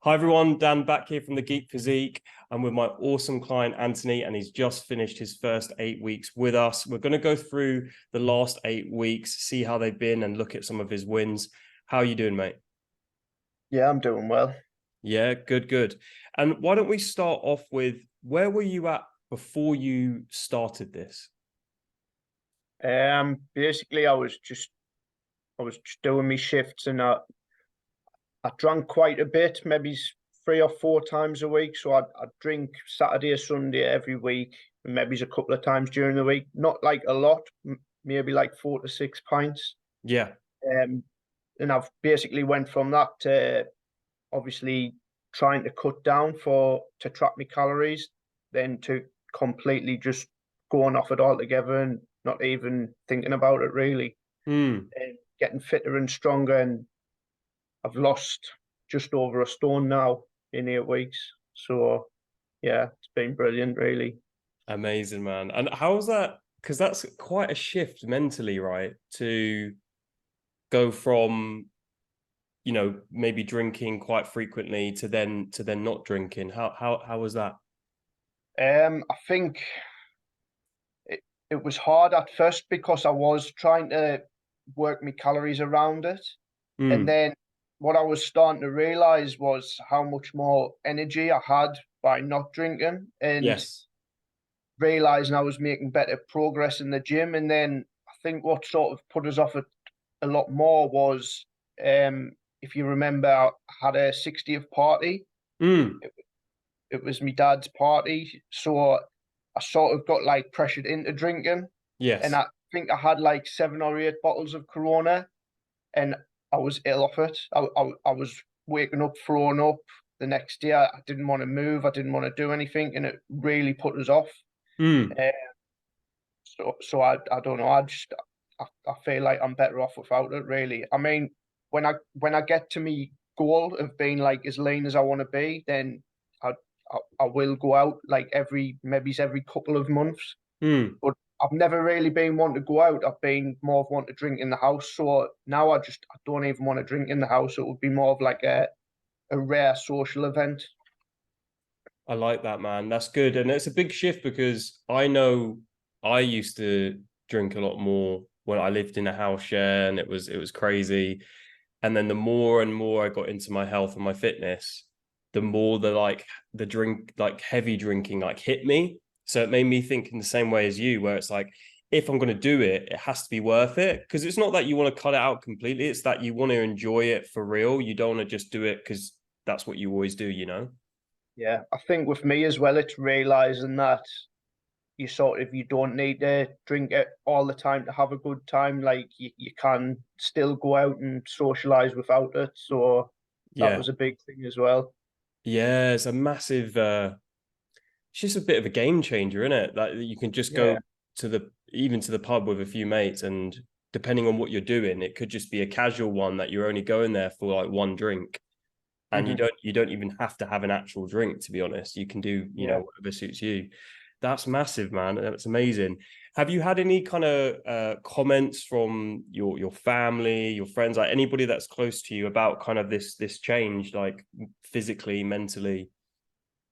Hi everyone, Dan back here from the Geek Physique. I'm with my awesome client Anthony, and he's just finished his first 8 weeks with us. We're going to go through the last 8 weeks, see how they've been, and look at some of his wins. How are you doing, mate? Yeah, I'm doing well. Yeah, good, good. And why don't we start off with where were you at before you started this? Basically, I was just doing my shifts, and I drank quite a bit, maybe 3 or 4 times a week. So I'd drink Saturday or Sunday every week, and maybe a couple of times during the week. Not like a lot, maybe like 4 to 6 pints. Yeah, Um, and I've basically went from that to obviously trying to cut down to track my calories, then to completely just going off it altogether and not even thinking about it really. mm, And getting fitter and stronger, and I've lost just over a stone now in 8 weeks. So yeah, it's been brilliant, really. amazing, man. And how's that? Because that's quite a shift mentally, right? To go from maybe drinking quite frequently to then not drinking. How was that? I think it was hard at first because I was trying to work my calories around it. And Mm, then what I was starting to realize was how much more energy I had by not drinking, and yes. realizing I was making better progress in the gym. And then I think what sort of put us off it a lot more was, if you remember, I had a 60th party. Mm, It, it was my dad's party. So I sort of got like pressured into drinking. And yes. I think I had like 7 or 8 bottles of Corona, and I was ill off it. I was waking up, throwing up the next day. I didn't want to move. I didn't want to do anything, and it really put us off. Mm, Uh, so I don't know. I feel like I'm better off without it. Really. I mean, when I get to me goal of being like as lean as I want to be, then I, I will go out like every couple of months. mm. But I've never really been one to go out. I've been more of one to drink in the house. So now I don't even want to drink in the house. It would be more of like a rare social event. I like that, man. That's good. And it's a big shift because I know I used to drink a lot more when I lived in a house share, and it was crazy. And then the more and more I got into my health and my fitness, the more the drink, like heavy drinking, like hit me. So it made me think in the same way as you, where it's like, if I'm going to do it, it has to be worth it. Because it's not that you want to cut it out completely. It's that you want to enjoy it for real. You don't want to just do it because that's what you always do, you know? Yeah, I think with me as well, it's realizing that you don't need to drink it all the time to have a good time. Like you can still go out and socialize without it. So that Yeah. was a big thing as well. Yeah. It's a massive, it's just a bit of a game changer, isn't it? Like you can just go Yeah. even to the pub with a few mates, and depending on what you're doing, it could just be a casual one that you're only going there for like one drink, and you Hmm. don't even have to have an actual drink, to be honest. You can do, Yeah. whatever suits you. That's massive, man. That's amazing. Have you had any kind of comments from your family, your friends, like anybody that's close to you about kind of this change, like physically, mentally?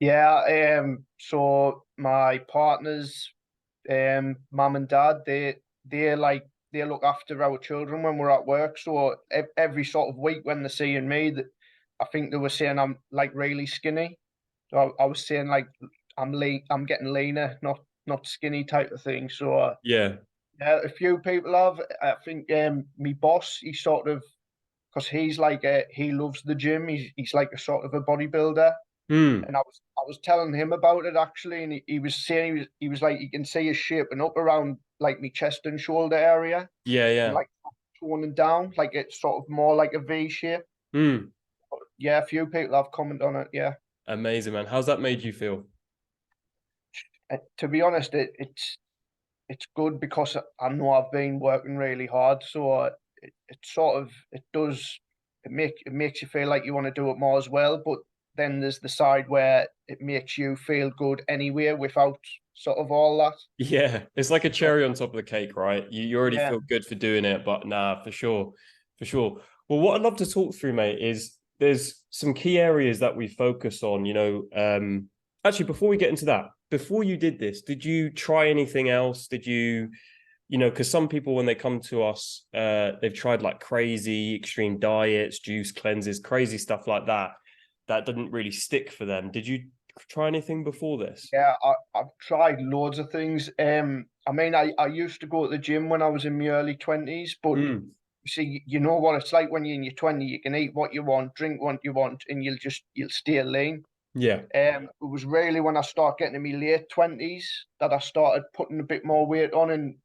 Yeah. So my partner's mum and dad, they look after our children when we're at work. So every sort of week when they're seeing me, that I think they were saying I'm like really skinny. So I was saying like I'm getting leaner, not skinny type of thing. So Yeah. yeah, a few people have. I think my boss, he sort of, because he loves the gym. He's like a sort of a bodybuilder, Hmm. and I was telling him about it actually, and he was saying he was like, you can see his shaping up around like my chest and shoulder area, Yeah, and yeah. like toning down, like it's sort of more like a V shape. Hmm. But yeah, a few people have commented on it. Yeah. Amazing, man. How's that made you feel? To be honest, it's good because I know I've been working really hard, so it sort of it makes you feel like you want to do it more as well. But then there's the side where it makes you feel good anyway without sort of all that. Yeah, it's like a So cherry on top of the cake, right? You already yeah. feel good for doing it, but nah, for sure, for sure. Well, what I'd love to talk through, mate, is there's some key areas that we focus on, actually, before we get into that, before you did this, did you try anything else? Did you, because some people, when they come to us, they've tried like crazy extreme diets, juice cleanses, crazy stuff like that, that didn't really stick for them. Did you try anything before this? Yeah, I've tried loads of things. I mean, I used to go to the gym when I was in my early 20s, but Mm, see, you know what it's like when you're in your 20s, you can eat what you want, drink what you want, and you'll stay lean. yeah. It was really when I started getting in my late 20s that I started putting a bit more weight on, and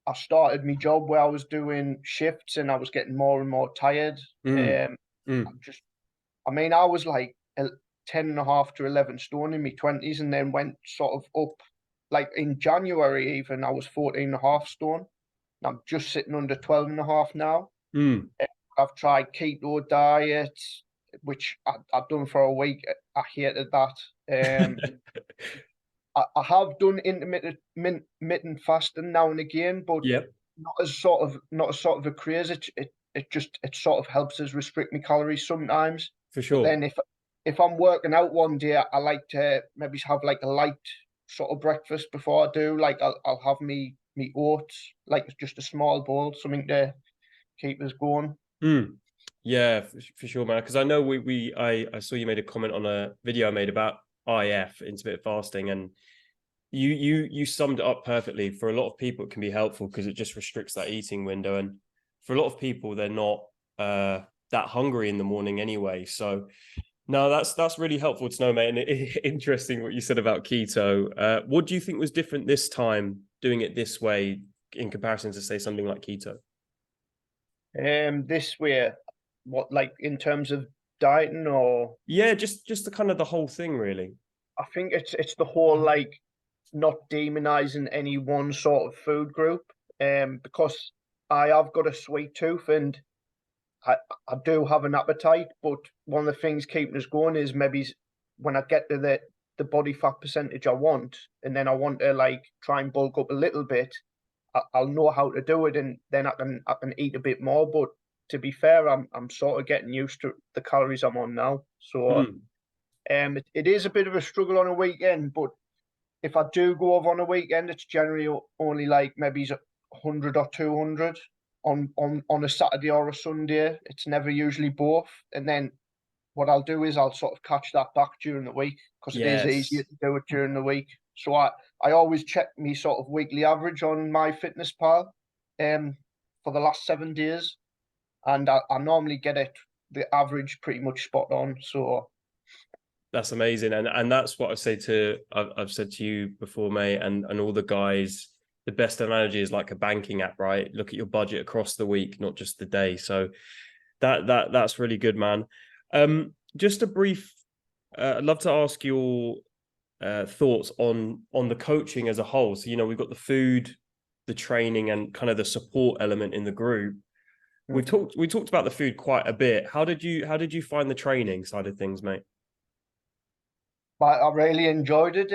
I started my job where I was doing shifts and I was getting more and more tired. Mm, I mm, just, I mean, I was like 10 and a half to 11 stone in my 20s and then went sort of up. Like in January, even I was 14 and a half stone. I'm just sitting under 12 and a half now. mm. I've tried keto diets, which I've done for a week. I hated that. Um, I have done intermittent fasting now and again, but Yep, not as sort of a craze. It sort of helps us restrict my calories sometimes. for But sure. then if I'm working out one day, I like to maybe have like a light sort of breakfast before I do. Like I'll have me oats, like it's just a small bowl, something to keep us going. Mm. Yeah, for sure, man. Because I know I saw you made a comment on a video I made about IF, intermittent fasting, and you summed it up perfectly. For a lot of people, it can be helpful because it just restricts that eating window, and for a lot of people, they're not that hungry in the morning anyway. So no, that's really helpful to know, mate. And interesting what you said about keto. What do you think was different this time doing it this way in comparison to say something like keto? This way, what like in terms of dieting or Yeah, just the kind of the whole thing, really. I think it's the whole like not demonizing any one sort of food group. Because I have got a sweet tooth and I I do have an appetite, but one of the things keeping us going is maybe when I get to the body fat percentage I want, and then I want to like try and bulk up a little bit, I'll know how to do it, and then I can eat a bit more. But to be fair, I'm sort of getting used to the calories I'm on now. So Mm. it is a bit of a struggle on a weekend, but if I do go over on a weekend, it's generally only like maybe 100 or 200 on a Saturday or a Sunday. It's never usually both. And then what I'll do is I'll sort of catch that back during the week because it is easier Yes. to do it during the week. So I always check me sort of weekly average on my fitness pal for the last 7 days. And I normally get it the average pretty much spot on. So That's amazing, and that's what I've said to you before, mate, and all the guys. The best analogy is like a banking app, right? Look at your budget across the week, not just the day. So that's really good, man. Just a brief. I'd love to ask your thoughts on the coaching as a whole. So we've got the food, the training, and kind of the support element in the group. mhm. We talked about the food quite a bit. How did you find the training side of things, mate? But I really enjoyed it.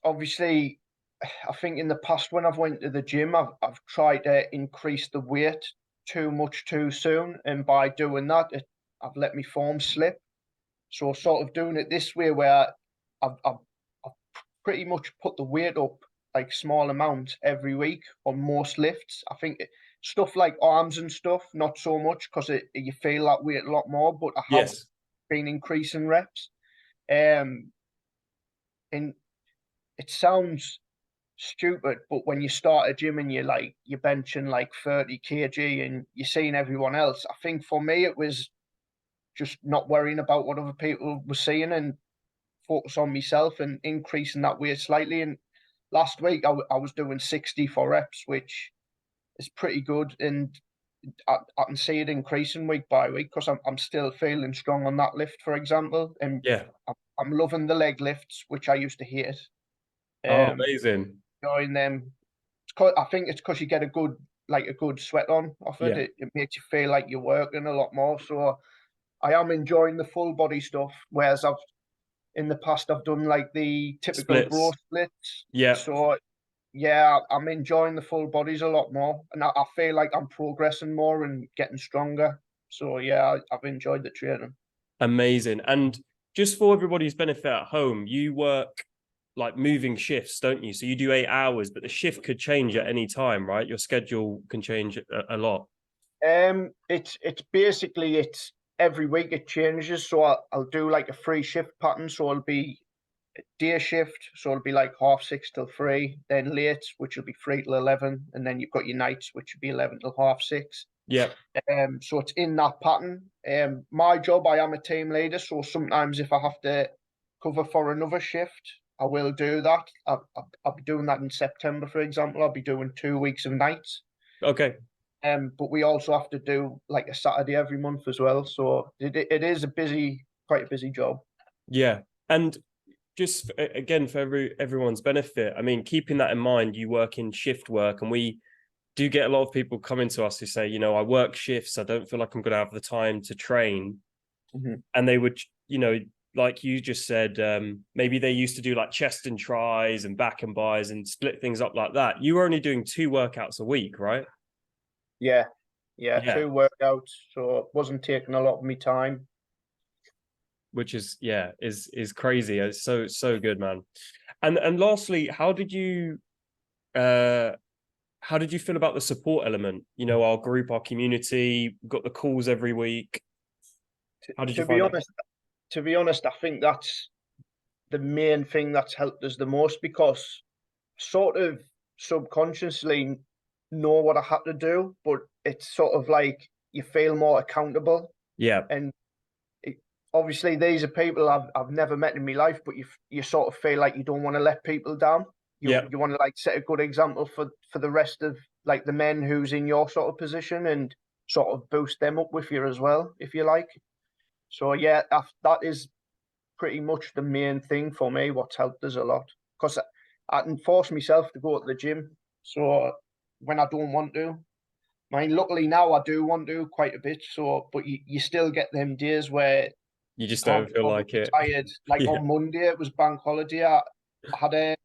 Obviously, I think in the past when I've went to the gym, I've tried to increase the weight too much too soon, and by doing that, I've let my form slip. So sort of doing it this way, where I've pretty much put the weight up like small amounts every week on most lifts. I think stuff like arms and stuff, not so much because you feel that weight a lot more, but I have Yes. been increasing reps. Um, and it sounds stupid, but when you start a gym and you're benching like 30 kg and you're seeing everyone else, I think for me it was just not worrying about what other people were seeing and focus on myself and increasing that weight slightly. And last week I was doing 64 reps, which is pretty good, and I can see it increasing week by week because I'm still feeling strong on that lift, for example, and Yeah. I'm loving the leg lifts, which I used to hate. Oh, Um, amazing. Join them. I think it's because you get a good sweat on off it. Yeah. It makes you feel like you're working a lot more. So I am enjoying the full body stuff. Whereas I've in the past I've done like the typical bro Splits. splits. Yeah. So yeah, I'm enjoying the full bodies a lot more, and I feel like I'm progressing more and getting stronger. So yeah, I've enjoyed the training. Amazing. And just for everybody's benefit at home, you work like moving shifts, don't you? So you do 8 hours, but the shift could change at any time, right? Your schedule can change a lot. It's basically it's every week it changes. So I'll do like a free shift pattern. So it'll be a day shift. So it'll be like 6:30 till 3. Then late, which will be 3 till 11, and then you've got your nights, which will be 11 till 6:30. Yeah. So it's in that pattern. My job, I am a team leader, so sometimes if I have to cover for another shift, I will do that. I'll be doing that in September, for example. I'll be doing 2 weeks of nights. Okay. But we also have to do like a Saturday every month as well. So it is a busy, quite a busy job. Yeah. And just again, for everyone's benefit, I mean, keeping that in mind, you work in shift work, and we do get a lot of people coming to us who say, I work shifts. I don't feel like I'm going to have the time to train. Mhm. And they would, like you just said, maybe they used to do like chest and tries and back and buys and split things up like that. You were only doing 2 workouts a week, right? Yeah, yeah, Yeah. 2 workouts, so it wasn't taking a lot of me time. Which is crazy. It's so good, man. And lastly, uh how did you feel about the support element? Our group, our community, got the calls every week. To, How did you to be find it? honest, I think that's the main thing that's helped us the most because sort of subconsciously know what I had to do, but it's sort of like you feel more accountable. Yeah, And it, obviously, these are people I've never met in my life, but you sort of feel like you don't want to let people down. yeah, You want to like set a good example for the rest of like the men who's in your sort of position and sort of boost them up with you as well, if you like. So yeah, that is pretty much the main thing for me. What's helped us a lot because I can force myself to go to the gym. So when I don't want to, I mean, luckily now I do want to quite a bit. So, but you still get them days where you you just can't don't be feel bothered, like you're it. tired. Like Yeah, on Monday, it was bank holiday. I had a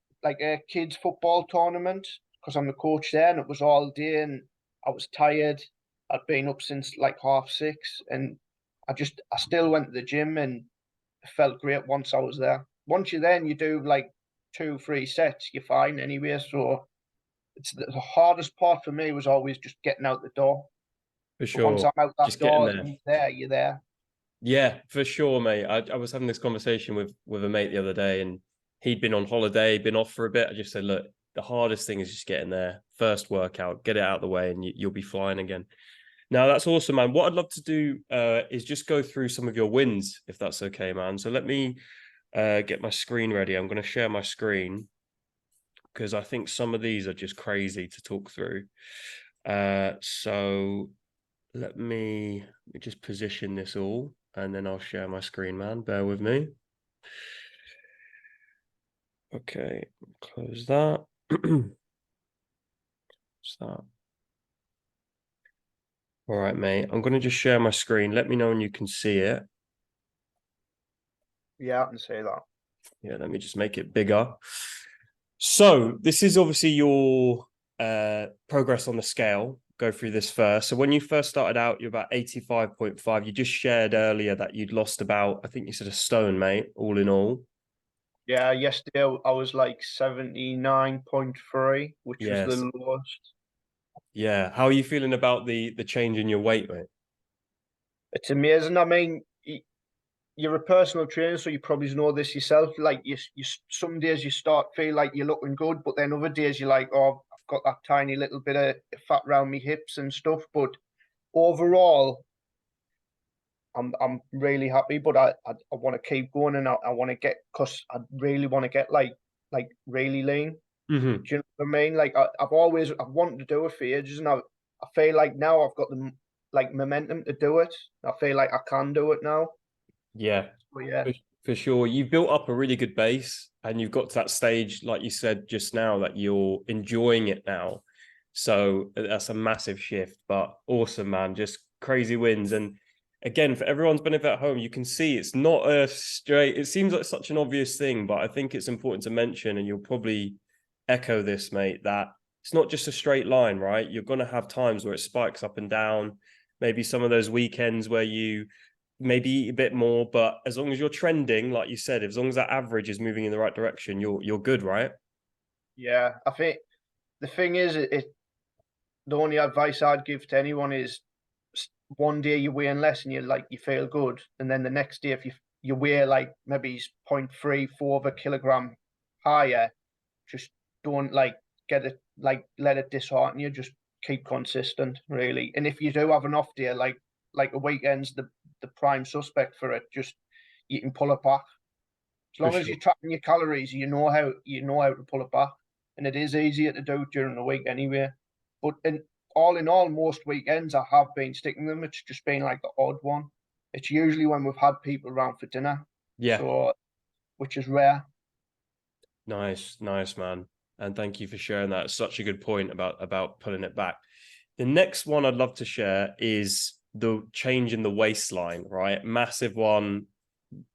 kids football tournament because I'm the coach there, and it was all day, and I was tired. I'd been up since like 6:30, and I still went to the gym, and it felt great once I was there. Once you're there and you do like 2, 3 sets, you're fine anyway. So it's the hardest part for me was always just getting out the door. for But once sure. I'm out that Just getting door there. and you're there, you're there. Yeah, for sure, mate. I was having this conversation with a mate the other day, and he'd been on holiday, been off for a bit. I just said, look, the hardest thing is just getting there. First workout, get it out of the way, and you'll be flying again. Now that's awesome, man. What I'd love to do is just go through some of your wins, if that's okay, man. So let me get my screen ready. I'm going to share my screen because I think some of these are just crazy to talk through. So let me just position this all, and then I'll share my screen, man. Bear with me. Okay, close that. Start. All right, mate. I'm going to just share my screen. Let me know when you can see it. Yeah, I can say that. Yeah, let me just make it bigger. So this is obviously your progress on the scale. Go through this first. So when you first started out, you're about 85.5. You just shared earlier that you'd lost about, I think you said a stone, mate, all in all. Yeah, yesterday I was like 79.3, which was Yes. the lowest. Yeah. How are you feeling about the change in your weight, mate? It's amazing. I mean, you're a personal trainer, so you probably know this yourself. Like some days you start feel like you're looking good, but then other days you're like, oh, I've got that tiny little bit of fat around my hips and stuff. But overall, I'm really happy. But I want to keep going, and I want to get because I really want to get like really lean. Hmm. Do you know what I mean? Like I've wanted to do it for ages, and I feel like now I've got the like momentum to do it. I feel like I can do it now. Yeah. But yeah, For, for sure. You've built up a really good base, and you've got to that stage, like you said just now, that you're enjoying it now. So that's a massive shift, but awesome, man. Just crazy wins. And again, for everyone's benefit at home, you can see it's not a straight, it seems like such an obvious thing, but I think it's important to mention, and you'll probably echo this, mate, that it's not just a straight line, right? You're going to have times where it spikes up and down. maybe some of those weekends where you maybe eat a bit more, but as long as you're trending, like you said, as long as that average is moving in the right direction, you're good, right? Yeah, I think the thing is, the only advice I'd give to anyone is one day you're weighing less and you feel good, and then the next day if you weigh like maybe 0.34 of a kilogram higher, just don't get it let it dishearten you. Just keep consistent, really. And if you do have an off day, like a weekend's the prime suspect for it, just you can pull it back. As For long as sure. you're tracking your calories, you know how to pull it back, and it is easier to do during the week anyway. But in all, most weekends I have been sticking them. It's just been like the odd one. It's usually when we've had people around for dinner, Yeah. so which is rare. Nice, nice, man. And thank you for sharing that. It's such a good point about pulling it back. The next one I'd love to share is the change in the waistline, right? Massive one.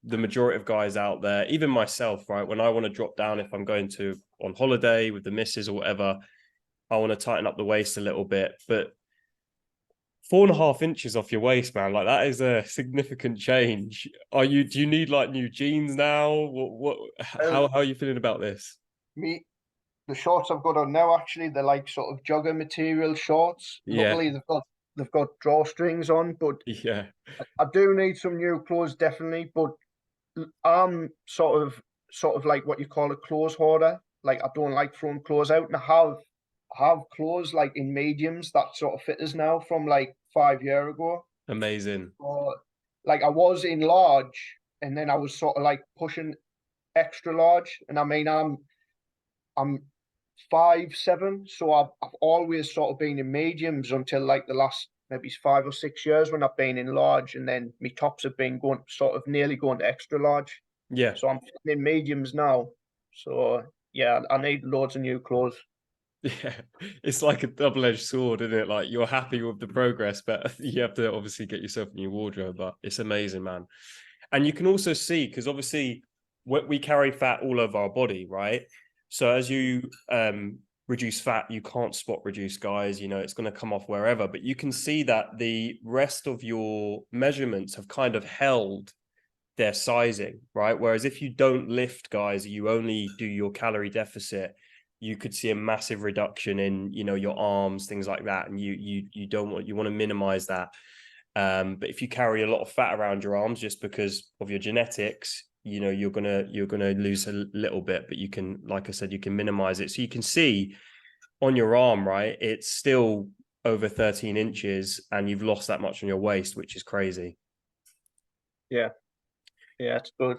The majority of guys out there, even myself, right? When I want to drop down, if I'm going to on holiday with the missus or whatever, I want to tighten up the waist a little bit. But 4.5 inches off your waist, man, like that is a significant change. Do you need like new jeans now? Well, How are you feeling about this? me the shorts I've got on now, actually, they're like sort of jogger material shorts. Yeah, Luckily, they've got drawstrings on, but yeah, I do need some new clothes definitely. But I'm sort of like what you call a clothes hoarder. Like I don't like throwing clothes out, and I have clothes like in mediums that sort of fit us now from like 5 years ago. amazing. Or like I was in large, and then I was sort of like pushing extra large. And I mean, I'm 5'7", so I've always sort of been in mediums until like the last maybe 5 or 6 years when I've been in large, and then my tops have been going sort of nearly going to extra large. Yeah, So I'm in mediums now. So yeah, I need loads of new clothes. yeah. It's like a double-edged sword, isn't it? Like you're happy with the progress, but you have to obviously get yourself a new wardrobe. But it's amazing, man. And you can also see because obviously we carry fat all over our body, right? So as you reduce fat, you can't spot reduce, guys. You know, it's going to come off wherever, but you can see that the rest of your measurements have kind of held their sizing, right? Whereas if you don't lift, guys, you only do your calorie deficit, you could see a massive reduction in, you know, your arms, things like that. And you don't want, you want to minimize that. But if you carry a lot of fat around your arms just because of your genetics, you know, you're gonna lose a little bit, but you can, like I said, you can minimize it. So you can see on your arm, right? It's still over 13 inches and you've lost that much on your waist, which is crazy. Yeah, yeah, it's good.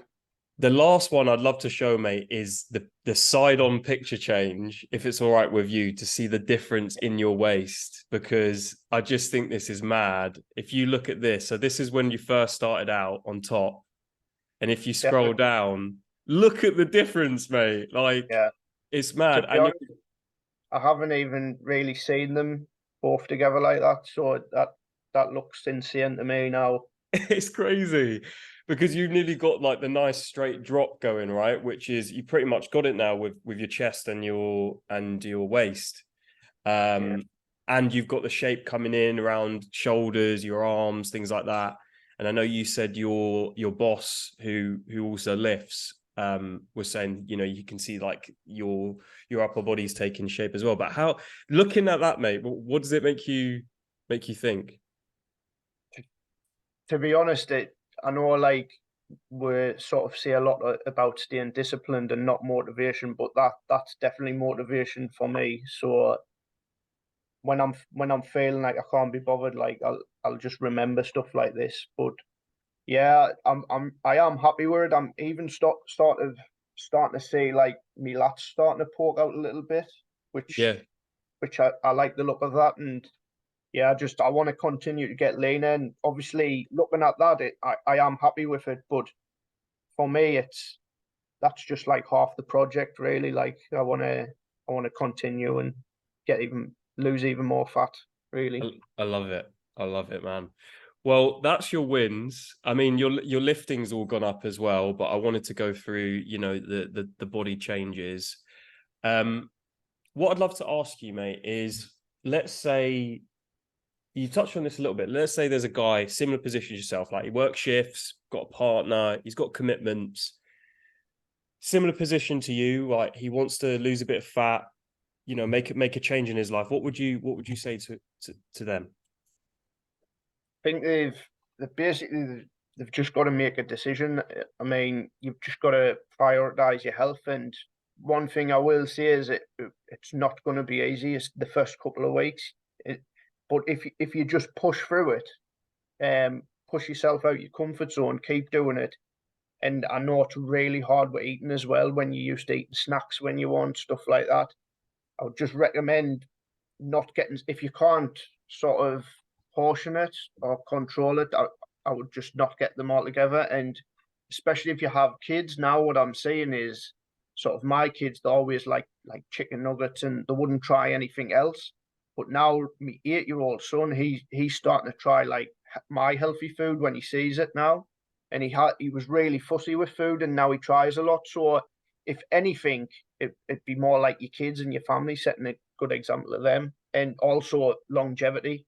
The last one I'd love to show, mate, is the side on picture change, if it's all right with you, to see the difference in your waist, because I just think this is mad. If you look at this, so this is when you first started out on top, and if you scroll Definitely. down, look at the difference, mate. Like Yeah. it's To mad. be And you honest, I haven't even really seen them both together like that. So that looks insane to me now. it's crazy because you nearly got like the nice straight drop going, right? Which is you pretty much got it now with your chest and your waist. Yeah. And you've got the shape coming in around shoulders, your arms, things like that. And I know you said your boss who also lifts was saying, you know, you can see like your upper body's taking shape as well. But how looking at that, mate, what does it make you think? To be honest, I know like we sort of say a lot about staying disciplined and not motivation, but that's definitely motivation for me. So when I'm feeling like I can't be bothered, like I'll just remember stuff like this. But yeah, I am happy with it. I'm even starting to see like me lats starting to poke out a little bit, which Yeah, which I like the look of that. And yeah, I want to continue to get leaner. And obviously, looking at that, I am happy with it. But for me, that's just like half the project, really. Like I want to continue and lose even more fat, really. I love it. I love it, man. Well, that's your wins. I mean, your lifting's all gone up as well, but I wanted to go through, you know, the body changes. What I'd love to ask you, mate, is let's say you touched on this a little bit. Let's say there's a guy, similar position to yourself, like he works shifts, got a partner, he's got commitments, similar position to you, like he wants to lose a bit of fat, make a change in his life. What would you say to them? Think they've basically they've just got to make a decision. I mean, you've just got to prioritize your health. And one thing I will say is it's not going to be easy. It's the first couple of weeks. But if you just push through it, push yourself out your comfort zone, keep doing it. And I know it's really hard with eating as well when you used to eat snacks when you want stuff like that. I would just recommend not getting, if you can't sort of portion it or control it, I would just not get them all together. And especially if you have kids now, what I'm seeing is sort of my kids, they always like chicken nuggets and they wouldn't try anything else. But now my 8-year-old son, he's starting to try like my healthy food when he sees it now. And he was really fussy with food and now he tries a lot. So if anything, it'd be more like your kids and your family setting a good example of them. And also longevity.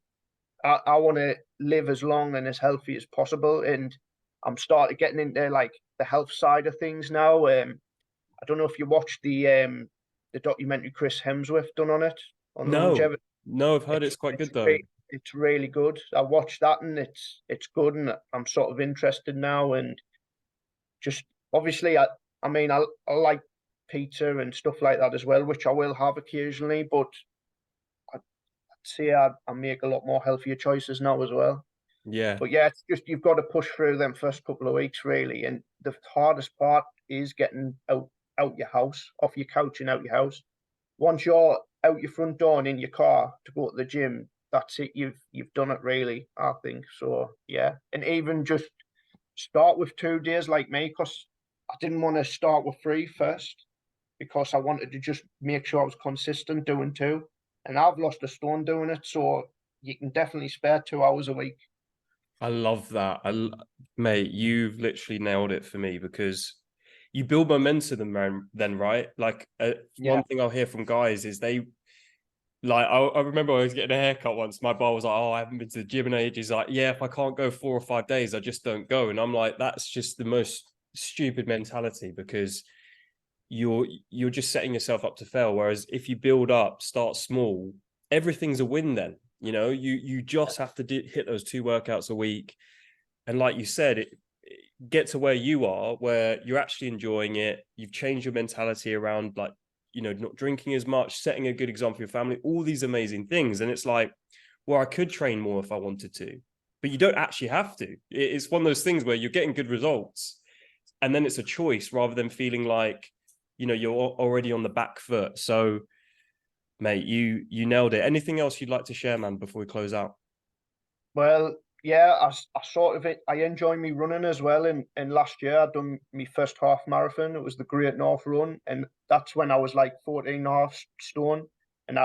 I want to live as long and as healthy as possible. And I'm starting getting into like the health side of things now. I don't know if you watched the documentary Chris Hemsworth done on it on No, longevity. no, I've heard It's it's quite it's good though. re- it's really good. I watched that and it's good, and I'm sort of interested now. And just obviously, I mean, I like pizza and stuff like that as well, which I will have occasionally. But I'd say I make a lot more healthier choices now as well. Yeah. But yeah, it's just you've got to push through them first couple of weeks really, and the hardest part is getting out your house, off your couch and out your house. Once you're out your front door and in your car to go to the gym, that's it. You've done it really, I think. So yeah, and even just start with 2 days like me, because I didn't want to start with three first because I wanted to just make sure I was consistent doing two. And I've lost a stone doing it, so you can definitely spare 2 hours a week. I love that. Mate, you've literally nailed it for me because you build momentum then, right? Like Yeah. one thing I'll hear from guys is they like I remember I was getting a haircut once. My bar was like, "Oh, I haven't been to the gym in ages." Like, yeah, if I can't go 4 or 5 days, I just don't go. And I'm like, that's just the most stupid mentality because you're just setting yourself up to fail. Whereas if you build up, start small, everything's a win. Then you just have to hit those 2 workouts a week, and like you said, get to where you are, where you're actually enjoying it. You've changed your mentality around like not drinking as much, setting a good example for your family, all these amazing things. And it's like, well, I could train more if I wanted to, but you don't actually have to. It's one of those things where you're getting good results and then it's a choice rather than feeling like you're already on the back foot. So mate, you nailed it. Anything else you'd like to share, man, before we close out? Well, yeah, I sort of I enjoy me running as well. And last year I done my first half marathon. It was the Great North Run, and that's when I was like 14 and a half stone. And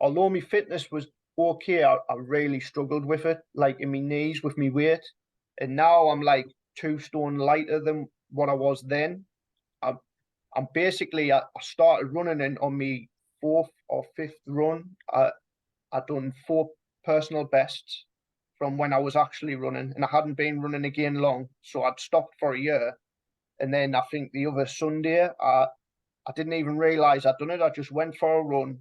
although my fitness was okay, I really struggled with it, like in my knees with my weight. And now I'm like 2 stone lighter than what I was then. I'm, I'm basically I started running in on my fourth or fifth run. I done 4 personal bests from when I was actually running, and I hadn't been running again long, so I'd stopped for a year. And then I think the other Sunday, I didn't even realize I'd done it. I just went for a run.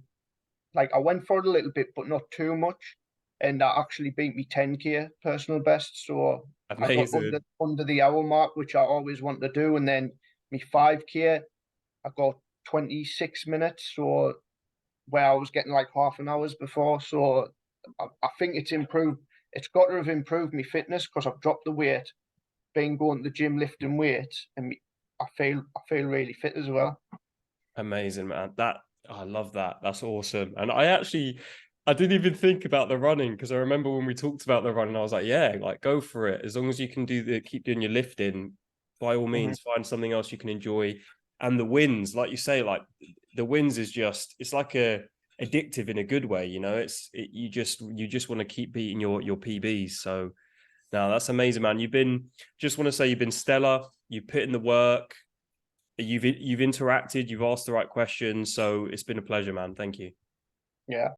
Like I went for it a little bit, but not too much. And I actually beat me 10K personal best. So I got Amazing. under the hour mark, which I always wanted to do. And then me 5K, I got 26 minutes. So where I was getting like half an hour's before. So I think it's improved. It's got to have improved my fitness because I've dropped the weight, been going to the gym lifting weights, and I feel really fit as well. Amazing, man. I love that. That's awesome. And I didn't even think about the running because I remember when we talked about the running, I was like, yeah, like go for it. As long as you can keep doing your lifting, by all Mm-hmm. means, find something else you can enjoy. And the wins, like you say, like the wins is it's like a addictive in a good way. You just want to keep beating your PBs. So no, that's amazing, man. Just want to say you've been stellar. You put in the work. You've interacted, you've asked the right questions, so it's been a pleasure, man. Thank you. Yeah.